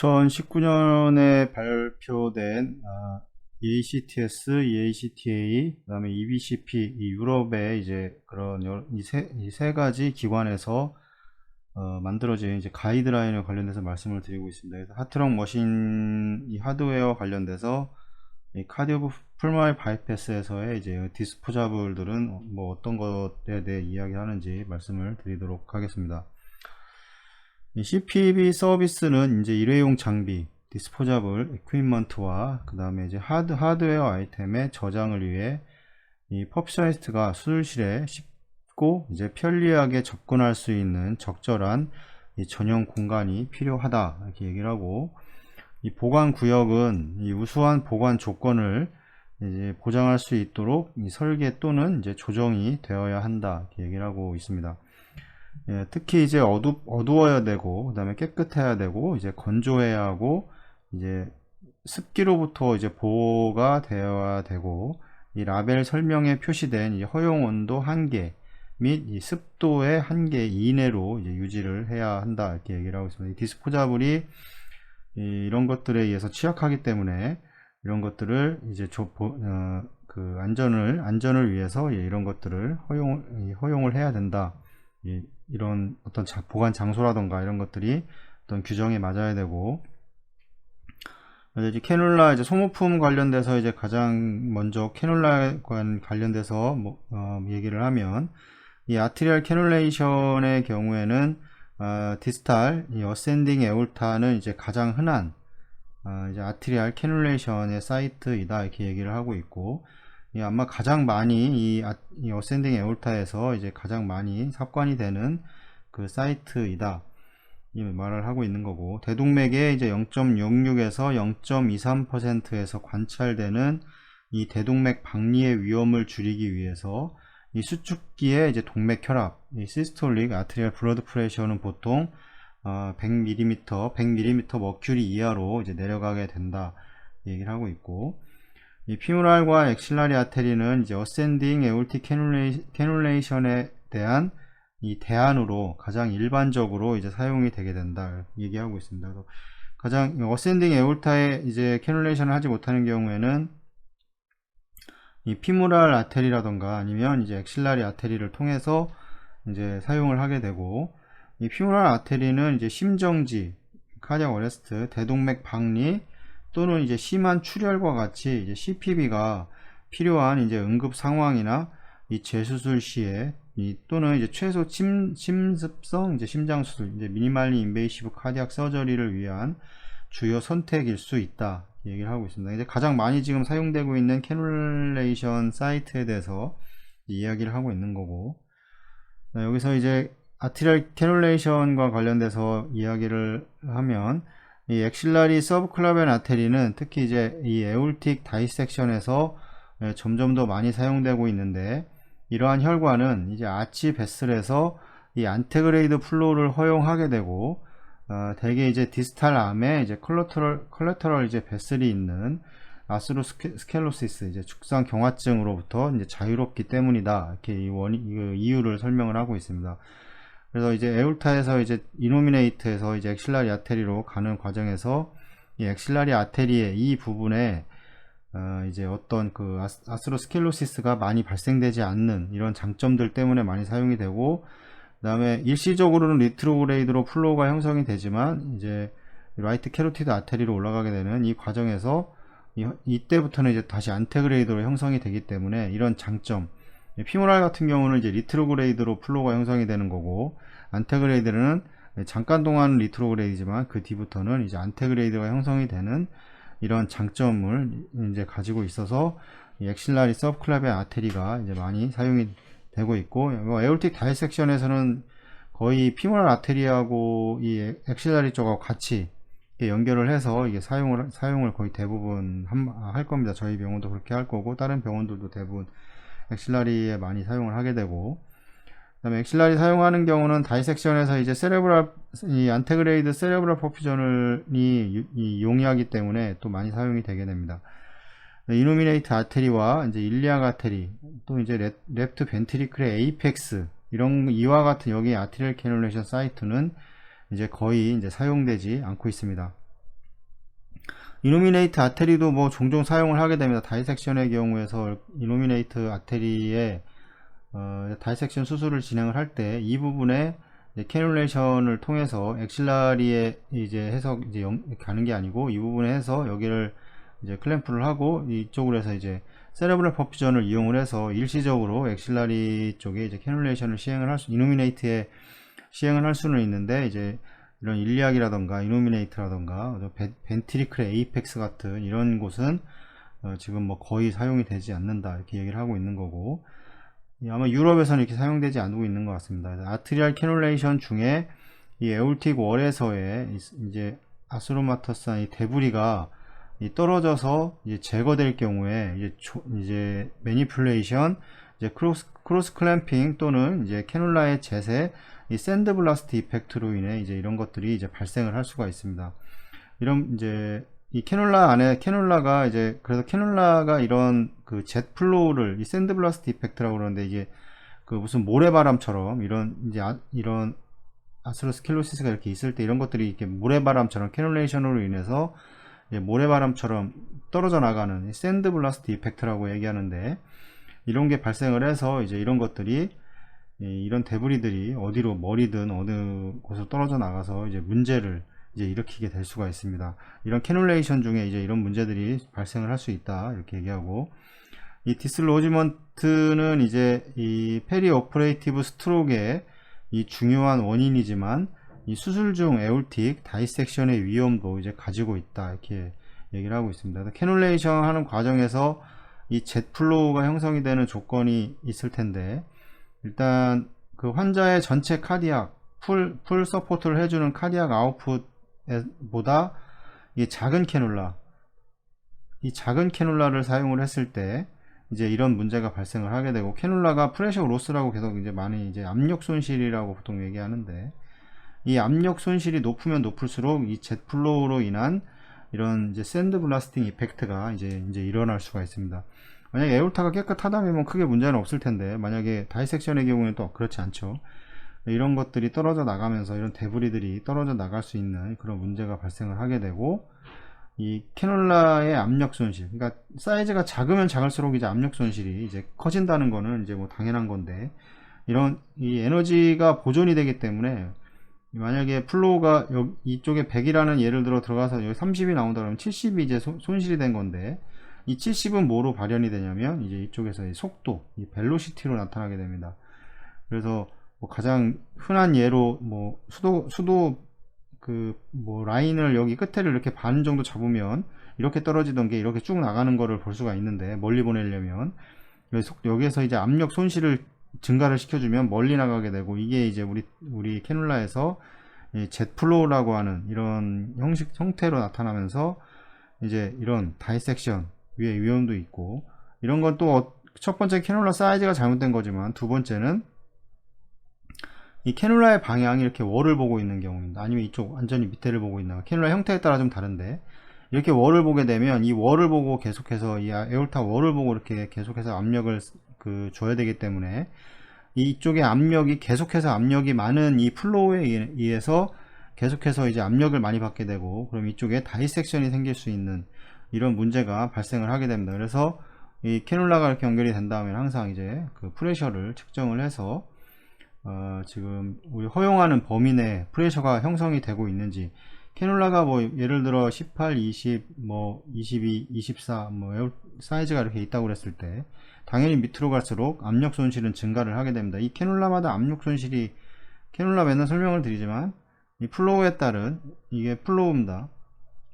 2019년에 발표된 EACTS, EACTA, 그다음에 EBCP, 이 유럽의 이제 그런 이 세 가지 기관에서 만들어진 이제 가이드라인에 관련돼서 말씀을 드리고 있습니다. 그래서 하트럭 머신 이 하드웨어 관련돼서 이 카디오 풀마이 바이패스에서의 이제 디스포자블들은 뭐 어떤 것에 대해 이야기하는지 말씀을 드리도록 하겠습니다. 이 CPV 서비스는 이제 일회용 장비, 디스포자블 에퀴먼트와 그 다음에 이제 하드웨어 아이템의 저장을 위해 이 펍샤이스트가 수술실에 쉽고 이제 편리하게 접근할 수 있는 적절한 이 전용 공간이 필요하다 이렇게 얘기를 하고, 이 보관 구역은 이 우수한 보관 조건을 이제 보장할 수 있도록 이 설계 또는 이제 조정이 되어야 한다 이렇게 얘기를 하고 있습니다. 예, 특히 이제 어두워야 되고, 그 다음에 깨끗해야 되고, 이제 건조해야 하고, 이제 습기로부터 이제 보호가 되어야 되고, 이 라벨 설명에 표시된 이 허용 온도 한계 및 이 습도의 한계 이내로 이제 유지를 해야 한다 이렇게 얘기를 하고 있습니다. 이 디스포자블이 이런 것들에 의해서 취약하기 때문에 이런 것들을 이제 그 안전을 위해서 이런 것들을 허용을 해야 된다. 이런 어떤 보관 장소라던가 이런 것들이 어떤 규정에 맞아야 되고, 이제 캐놀라 이제 소모품 관련돼서 이제 가장 먼저 캐놀라 관련돼서 얘기를 하면, 이 아트리얼 캐놀레이션의 경우에는 디스탈 이 어센딩 에올타는 이제 가장 흔한 이제 아트리얼 캐놀레이션의 사이트이다 이렇게 얘기를 하고 있고, 아마 가장 많이 이 어센딩 에올타에서 이제 가장 많이 삽관이 되는 그 사이트이다 이 말을 하고 있는 거고, 대동맥의 이제 0.66에서 0.23%에서 관찰되는 이 대동맥 박리의 위험을 줄이기 위해서 이 수축기의 이제 동맥 혈압, 이 시스톨릭 아트리얼 블러드 프레셔는 보통 100mm 머큐리 이하로 이제 내려가게 된다 얘기를 하고 있고, 이 피무랄과 엑실라리 아테리는 이제 어센딩 에올틱 캐놀레이션에 대한 이 대안으로 가장 일반적으로 이제 사용이 되게 된다 얘기하고 있습니다. 그래서 가장 어센딩 에올타에 이제 캐놀레이션을 하지 못하는 경우에는 이 피무랄 아테리라던가 아니면 이제 엑실라리 아테리를 통해서 이제 사용을 하게 되고, 이 피무랄 아테리는 이제 심정지, 카디악 어레스트, 대동맥 박리 또는 이제 심한 출혈과 같이 이제 CPB가 필요한 이제 응급 상황이나 이 재수술 시에 또는 이제 최소 침습성 이제 심장 수술, 이제 미니멀리 인베이시브 카디악 서저리를 위한 주요 선택일 수 있다 얘기를 하고 있습니다. 이제 가장 많이 지금 사용되고 있는 캐놀레이션 사이트에 대해서 이야기를 하고 있는 거고, 여기서 이제 아트리얼 캐놀레이션과 관련돼서 이야기를 하면, 이 엑실라리 서브클라벤 아테리는 특히 이제 이 에올틱 다이섹션에서 점점 더 많이 사용되고 있는데, 이러한 혈관은 이제 아치 베슬에서 이 안테그레이드 플로우를 허용하게 되고, 대개 이제 디스탈 암에 이제 컬러터럴 이제 베슬이 있는 아스로스켈로시스 이제 죽상 경화증으로부터 이제 자유롭기 때문이다 이렇게 이 이유를 설명을 하고 있습니다. 그래서 이제 에올타에서 이제 이노미네이트에서 이제 엑실라리 아테리로 가는 과정에서 이 엑실라리 아테리의 이 부분에 이제 어떤 그 아스로스켈로시스가 많이 발생되지 않는 이런 장점들 때문에 많이 사용이 되고, 그 다음에 일시적으로는 리트로그레이드로 플로우가 형성이 되지만 이제 라이트 캐로티드 아테리로 올라가게 되는 이 과정에서 이때부터는 이제 다시 안테그레이드로 형성이 되기 때문에 이런 장점, 피모랄 같은 경우는 이제 리트로그레이드로 플로우가 형성이 되는 거고, 안테그레이드는 잠깐 동안 리트로그레이드지만 그 뒤부터는 이제 안테그레이드가 형성이 되는 이런 장점을 이제 가지고 있어서 이 엑실라리 서브클라벤 아테리가 이제 많이 사용이 되고 있고, 에올틱 다이섹션에서는 거의 피모랄 아테리하고 이 엑실라리 쪽하고 같이 연결을 해서 이게 사용을 거의 대부분 할 겁니다. 저희 병원도 그렇게 할 거고, 다른 병원들도 대부분 엑실라리에 많이 사용을 하게 되고, 그 다음에 엑실라리 사용하는 경우는 다이섹션에서 이제 이 안테그레이드 세레브랄 퍼퓨전을 용이하기 때문에 또 많이 사용이 되게 됩니다. 이노미네이트 아테리와 이제 일리악 아테리, 또 이제 랩트 벤트리클의 에이펙스, 이와 같은 여기 아트리얼 캐놀레이션 사이트는 이제 거의 이제 사용되지 않고 있습니다. 이노미네이트 아테리도 뭐 종종 사용을 하게 됩니다. 다이섹션의 경우에서 이노미네이트 아테리에 다이섹션 수술을 진행을 할 때 이 부분에 캐뉼레이션을 통해서 엑실라리에 이제 해서 이제 가는 게 아니고 이 부분에 해서 여기를 이제 클램프를 하고 이쪽으로 해서 이제 세레브럴 퍼퓨전을 이용을 해서 일시적으로 엑실라리 쪽에 이제 캐뉼레이션을 시행을 할 수, 이노미네이트에 시행을 할 수는 있는데 이제 이런 일리악이라던가 이노미네이트라던가 벤트리클의 에이펙스 같은 이런 곳은 지금 뭐 거의 사용이 되지 않는다 이렇게 얘기를 하고 있는 거고, 아마 유럽에서는 이렇게 사용되지 않고 있는 것 같습니다. 아트리알 캐뉼레이션 중에 이 에올틱 월에서의 이제 아스로마터스한 이 데브리가 떨어져서 이제 제거될 경우에 이제 매니플레이션, 이제 크로스 클램핑 또는 이제 캐놀라의 제세, 이 샌드 블라스트 이펙트로 인해 이제 이런 것들이 이제 발생을 할 수가 있습니다. 이런 이제 이 캐놀라 안에 캐놀라가 이제 그래서 캐놀라가 이런 그 젯 플로우를 이 샌드 블라스트 이펙트라고 그러는데 이게 그 무슨 모래바람처럼 이런 이제 이런 아스로스킬로시스가 이렇게 있을 때 이런 것들이 이렇게 모래바람처럼 캐놀레이션으로 인해서 모래바람처럼 떨어져 나가는 샌드 블라스트 이펙트라고 얘기하는데, 이런 게 발생을 해서 이제 이런 것들이 이런 데브리들이 어디로 머리든 어느 곳으로 떨어져 나가서 이제 문제를 이제 일으키게 될 수가 있습니다. 이런 캐놀레이션 중에 이제 이런 문제들이 발생을 할 수 있다 이렇게 얘기하고, 이 디슬로지먼트는 이제 이 페리 오퍼레이티브 스트로크의 이 중요한 원인이지만 이 수술 중 에올틱 다이섹션의 위험도 이제 가지고 있다 이렇게 얘기를 하고 있습니다. 캐놀레이션 하는 과정에서 이 젯 플로우가 형성이 되는 조건이 있을 텐데, 일단 그 환자의 전체 카디악 풀 서포트를 해주는 카디악 아웃풋보다 이 작은 캐놀라를 사용을 했을 때 이제 이런 문제가 발생을 하게 되고, 캐놀라가 프레셔 로스라고 계속 이제 많이 이제 압력 손실이라고 보통 얘기하는데, 이 압력 손실이 높으면 높을수록 이 젯 플로우로 인한 이런 이제 샌드 블라스팅 이펙트가 이제 일어날 수가 있습니다. 만약에 에올타가 깨끗하다면 크게 문제는 없을 텐데, 만약에 다이섹션의 경우에는 또 그렇지 않죠. 이런 것들이 떨어져 나가면서 이런 데브리들이 떨어져 나갈 수 있는 그런 문제가 발생을 하게 되고, 이 캐놀라의 압력 손실, 그러니까 사이즈가 작으면 작을수록 이제 압력 손실이 이제 커진다는 거는 이제 뭐 당연한 건데, 이런 이 에너지가 보존이 되기 때문에 만약에 플로우가 이쪽에 100이라는 예를 들어 들어가서 여기 30이 나온다 그러면 70이 이제 손실이 된 건데, 이 70은 뭐로 발현이 되냐면 이제 이쪽에서 이 속도, 이 벨로시티로 나타나게 됩니다. 그래서 뭐 가장 흔한 예로 뭐 수도 그 뭐 라인을 여기 끝에를 이렇게 반 정도 잡으면 이렇게 떨어지던 게 이렇게 쭉 나가는 거를 볼 수가 있는데, 멀리 보내려면 여기에서 이제 압력 손실을 증가를 시켜주면 멀리 나가게 되고, 이게 이제 우리 캐놀라에서 젯 플로우라고 하는 이런 형태로 나타나면서 이제 이런 다이섹션 위에 위험도 있고, 이런 건 또 첫 번째 캐놀라 사이즈가 잘못된 거지만, 두 번째는 이 캐놀라의 방향이 이렇게 월을 보고 있는 경우입니다. 아니면 이쪽 완전히 밑에를 보고 있나, 캐놀라 형태에 따라 좀 다른데, 이렇게 월을 보게 되면 이 월을 보고 계속해서 이 에올타 월을 보고 이렇게 계속해서 압력을 줘야 되기 때문에, 이쪽에 압력이 계속해서 압력이 많은 이 플로우에 의해서 계속해서 이제 압력을 많이 받게 되고, 그럼 이쪽에 다이섹션이 생길 수 있는 이런 문제가 발생을 하게 됩니다. 그래서 이 캐놀라가 이렇게 연결이 된다면 항상 이제 그 프레셔를 측정을 해서 지금 우리 허용하는 범위 내 프레셔가 형성이 되고 있는지, 캐놀라가 뭐 예를 들어 18, 20, 뭐 22, 24 뭐 사이즈가 이렇게 있다고 그랬을 때 당연히 밑으로 갈수록 압력 손실은 증가를 하게 됩니다. 이 캐놀라마다 압력 손실이, 캐놀라 맨날 설명을 드리지만 이 플로우에 따른, 이게 플로우입니다.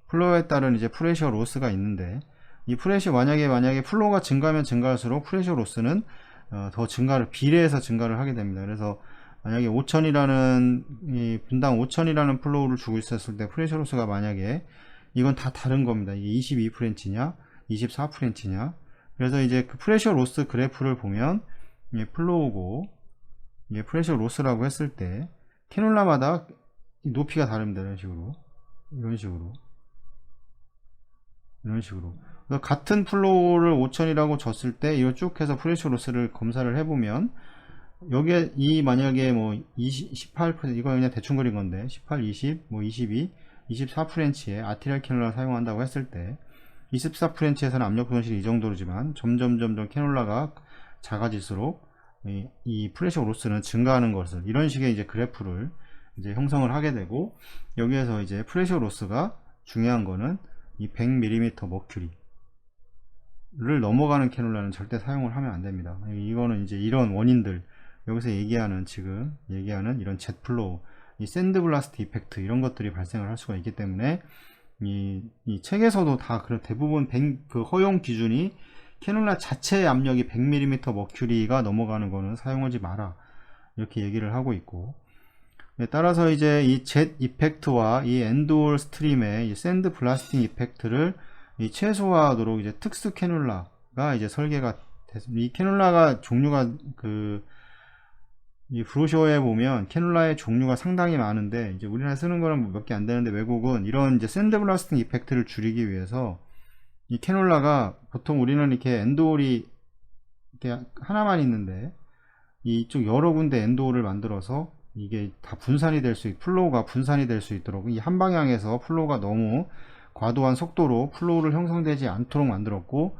플로우에 따른 이제 프레셔 로스가 있는데, 이 프레셔 만약에 플로우가 증가하면 증가할수록 프레셔 로스는 더 비례해서 증가를 하게 됩니다. 그래서 만약에 5000이라는 분당 5000이라는 플로우를 주고 있었을 때 프레셔 로스가 만약에, 이건 다 다른 겁니다. 이게 22프렌치냐 24프렌치냐. 그래서 이제 그 프레셔 로스 그래프를 보면 플로우고 이게 프레셔 로스라고 했을 때 캐놀라마다 높이가 다릅니다. 이런 식으로 그래서 같은 플로우를 5000이라고 줬을 때 이거 쭉 해서 프레셔 로스를 검사를 해보면, 여기에 만약에 뭐 18%, 이거 그냥 대충 그린 건데 18, 20, 뭐 22 24프렌치의 아티리얼 캐놀라 사용한다고 했을 때 24프렌치에서는 압력 손실이 이 정도로지만 점점 캐놀라가 작아질수록 이 프레셔 로스는 증가하는 것을 이런 식의 이제 그래프를 이제 형성을 하게 되고, 여기에서 이제 프레셔 로스가 중요한 거는 이 100mm 머큐리를 넘어가는 캐놀라는 절대 사용을 하면 안 됩니다. 이거는 이제 이런 원인들, 여기서 지금 얘기하는 이런 jetflow, 이 샌드블라스트 이펙트 이런 것들이 발생을 할 수가 있기 때문에 이 책에서도 다 대부분 그 허용 기준이 캐놀라 자체의 압력이 100mm 머큐리가 넘어가는 거는 사용하지 마라, 이렇게 얘기를 하고 있고, 따라서 이제 이 젯 이펙트와 이 엔드홀 스트림의 이 샌드 블라스팅 이펙트를 최소화하도록 이제 특수 캐놀라가 이제 설계가 됐습니다. 이 캐놀라가 종류가 이 브로셔에 보면 캐놀라의 종류가 상당히 많은데, 이제 우리나라에 쓰는 거는 몇 개 안 되는데 외국은 이런 이제 샌드 블라스팅 이펙트를 줄이기 위해서 이 캐놀라가, 보통 우리는 이렇게 엔드홀이 이렇게 하나만 있는데 이쪽 여러 군데 엔드홀을 만들어서 이게 다 분산이 될 수 플로우가 분산이 될 수 있도록 이 한 방향에서 플로우가 너무 과도한 속도로 플로우를 형성되지 않도록 만들었고,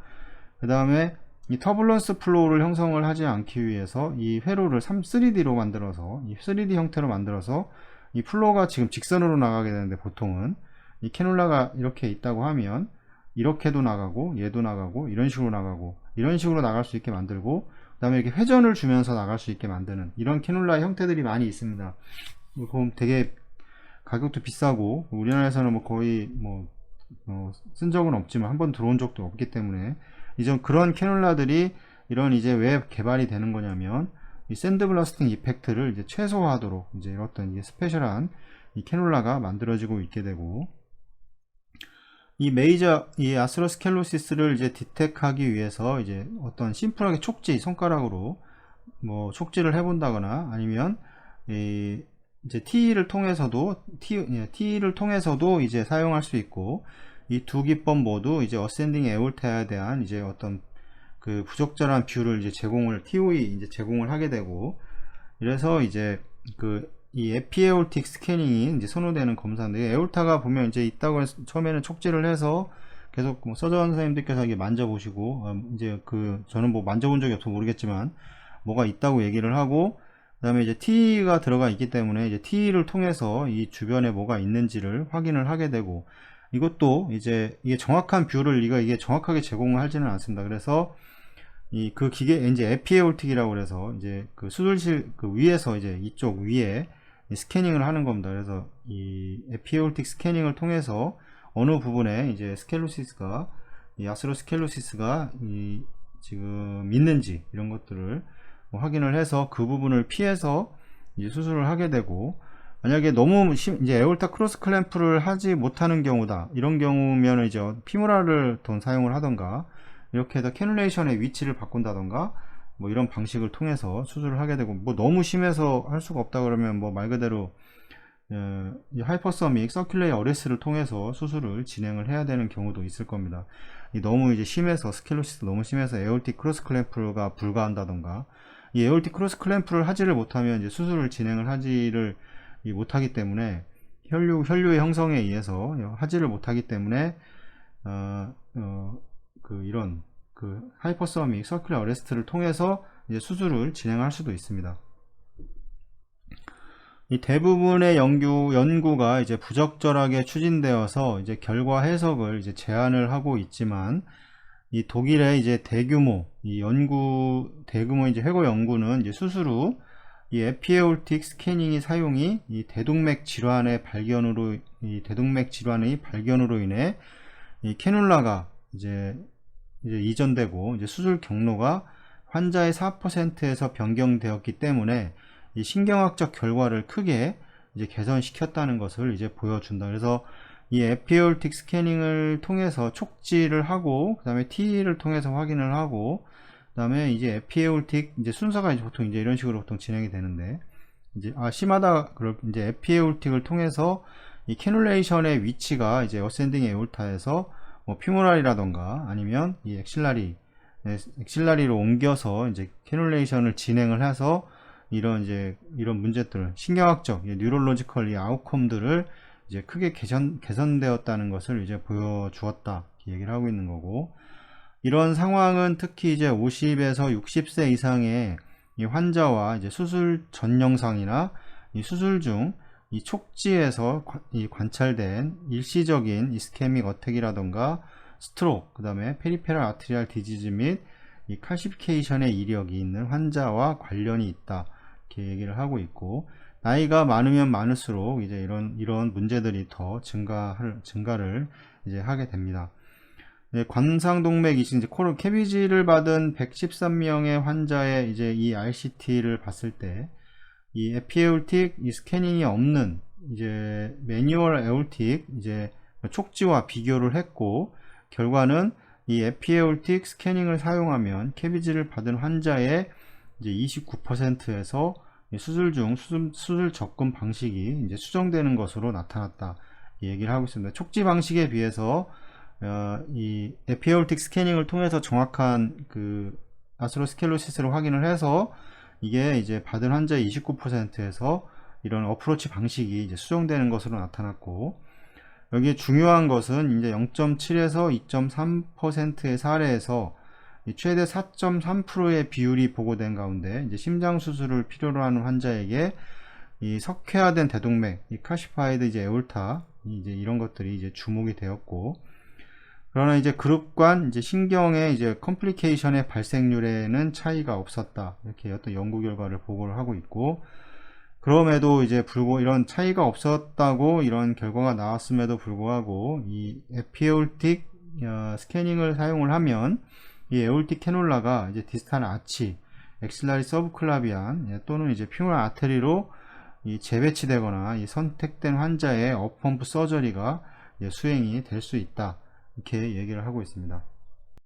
그 다음에 이 터뷸런스 플로우를 형성을 하지 않기 위해서 이 회로를 3D로 만들어서, 이 3D 형태로 만들어서 이 플로우가 지금 직선으로 나가게 되는데, 보통은 이 캐놀라가 이렇게 있다고 하면 이렇게도 나가고 얘도 나가고 이런 식으로 나가고 이런 식으로 나갈 수 있게 만들고, 그 다음에 이렇게 회전을 주면서 나갈 수 있게 만드는 이런 캐놀라 형태들이 많이 있습니다. 그럼 되게 가격도 비싸고, 우리나라에서는 뭐 거의 쓴 적은 없지만 한번 들어온 적도 없기 때문에, 이전 그런 캐놀라들이 이런 이제 왜 개발이 되는 거냐면 이 샌드 블라스팅 이펙트를 이제 최소화하도록 이제 어떤 이게 스페셜한 이 캐놀라가 만들어지고 있게 되고, 이 아스로스켈로시스를 이제 디텍하기 위해서 이제 어떤 심플하게 손가락으로 뭐 촉지를 해본다거나, 아니면 이제 TE를 통해서도 이제 사용할 수 있고, 이 두 기법 모두 이제 어센딩 에올타에 대한 이제 어떤 그 부적절한 뷰를 이제 TOE 이제 제공을 하게 되고, 이래서 이제 이 에피에올틱 스캐닝이 이제 선호되는 검사인데, 에올타가 보면 이제 있다고 해서 처음에는 촉지를 해서 계속 서전 선생님들께서 이게 만져보시고, 이제 저는 뭐 만져본 적이 없어서 모르겠지만 뭐가 있다고 얘기를 하고, 그 다음에 이제 TE가 들어가 있기 때문에 이제 TE를 통해서 이 주변에 뭐가 있는지를 확인을 하게 되고, 이것도 이제 이게 정확한 뷰를 이게 정확하게 제공을 하지는 않습니다. 그래서 그 기계 이제 에피에올틱이라고 그래서 이제 수술실 위에서 이제 이쪽 위에 스캐닝을 하는 겁니다. 그래서 이 에피에올틱 스캐닝을 통해서 어느 부분에 이제 이 아스로스켈로시스가 지금 있는지 이런 것들을 확인을 해서 그 부분을 피해서 이제 수술을 하게 되고, 만약에 너무 이제 에올타 크로스 클램프를 하지 못하는 경우다, 이런 경우면 이제 피무라를 더 사용을 하던가, 이렇게 해서 캐놀레이션의 위치를 바꾼다던가, 뭐 이런 방식을 통해서 수술을 하게 되고, 뭐 너무 심해서 할 수가 없다 그러면 뭐 말 그대로 하이퍼서믹 서큘레이 어레스를 통해서 수술을 진행을 해야 되는 경우도 있을 겁니다. 너무 이제 심해서 스켈로시스 너무 심해서 에올틱 크로스 클램프가 불가한다던가, 이 에올틱 크로스 클램프를 하지를 못하면 이제 수술을 진행을 하지를 못하기 때문에, 혈류의 형성에 의해서 하지를 못하기 때문에 이런 하이퍼서믹 서큘레이 어레스트를 통해서 이제 수술을 진행할 수도 있습니다. 이 대부분의 연구가 이제 부적절하게 추진되어서 이제 결과 해석을 이제 제한을 하고 있지만, 이 독일의 이제 대규모 이제 회고 연구는 이제 수술 후 이 에피에올틱 스캐닝이 사용이 이 대동맥 질환의 발견으로 인해 이 캐놀라가 이제 이전되고, 이제 수술 경로가 환자의 4%에서 변경되었기 때문에 이 신경학적 결과를 크게 이제 개선시켰다는 것을 이제 보여준다. 그래서 이 에피에올틱 스캐닝을 통해서 촉지를 하고, 그 다음에 TE를 통해서 확인을 하고, 그 다음에 이제 에피에올틱 이제 순서가 이제 보통 이제 이런 식으로 보통 진행이 되는데, 이제 심하다 그럴 이제 에피에올틱을 통해서 이 캐놀레이션의 위치가 이제 어센딩 에올타에서 뭐 피모랄이라던가 아니면 이 엑실라리로 옮겨서 이제 캐놀레이션을 진행을 해서 이런 문제들, 신경학적 뉴럴로지컬 아웃컴들을 이제 크게 개선되었다는 것을 이제 보여주었다 이렇게 얘기를 하고 있는 거고, 이런 상황은 특히 이제 50에서 60세 이상의 이 환자와 이제 수술 전 영상이나 이 수술 중 이 촉지에서 관찰된 일시적인 이스케믹 어택이라던가 스트로크, 그 다음에 페리페럴 아트리알 디지즈 및 이 칼시피케이션의 이력이 있는 환자와 관련이 있다 이렇게 얘기를 하고 있고, 나이가 많으면 많을수록 이제 이런 문제들이 더 증가를 이제 하게 됩니다. 네, 관상동맥 이식, 이제 코로 캐비지를 받은 113명의 환자의 이제 이 RCT를 봤을 때, 이 에피에울틱 이 스캐닝이 없는 이제 매뉴얼 에울틱 이제 촉지와 비교를 했고, 결과는 이 에피에울틱 스캐닝을 사용하면 캐비지를 받은 환자의 이제 29%에서 수술 중 수술 접근 방식이 이제 수정되는 것으로 나타났다 이 얘기를 하고 있습니다. 촉지 방식에 비해서 이 에피에울틱 스캐닝을 통해서 정확한 그 아스로스켈로시스를 확인을 해서 이게 이제 받은 환자의 29%에서 이런 어프로치 방식이 이제 수정되는 것으로 나타났고, 여기에 중요한 것은 이제 0.7에서 2.3%의 사례에서 최대 4.3%의 비율이 보고된 가운데 이제 심장 수술을 필요로 하는 환자에게 이 석회화된 대동맥, 이 칼시파이드 이제 에올타 이제 이런 것들이 이제 주목이 되었고, 그러나 이제 그룹 간 이제 신경의 이제 컴플리케이션의 발생률에는 차이가 없었다 이렇게 어떤 연구 결과를 보고를 하고 있고, 그럼에도 이제 이런 차이가 없었다고 이런 결과가 나왔음에도 불구하고 이 에피에올틱 스캐닝을 사용을 하면 이 에올틱 캐놀라가 이제 디스탈 아치, 엑실라리 서브클라비안 또는 이제 피모랄 아테리로 이 재배치되거나 이 선택된 환자의 업펌프 서저리가 수행이 될 수 있다 이렇게 얘기를 하고 있습니다.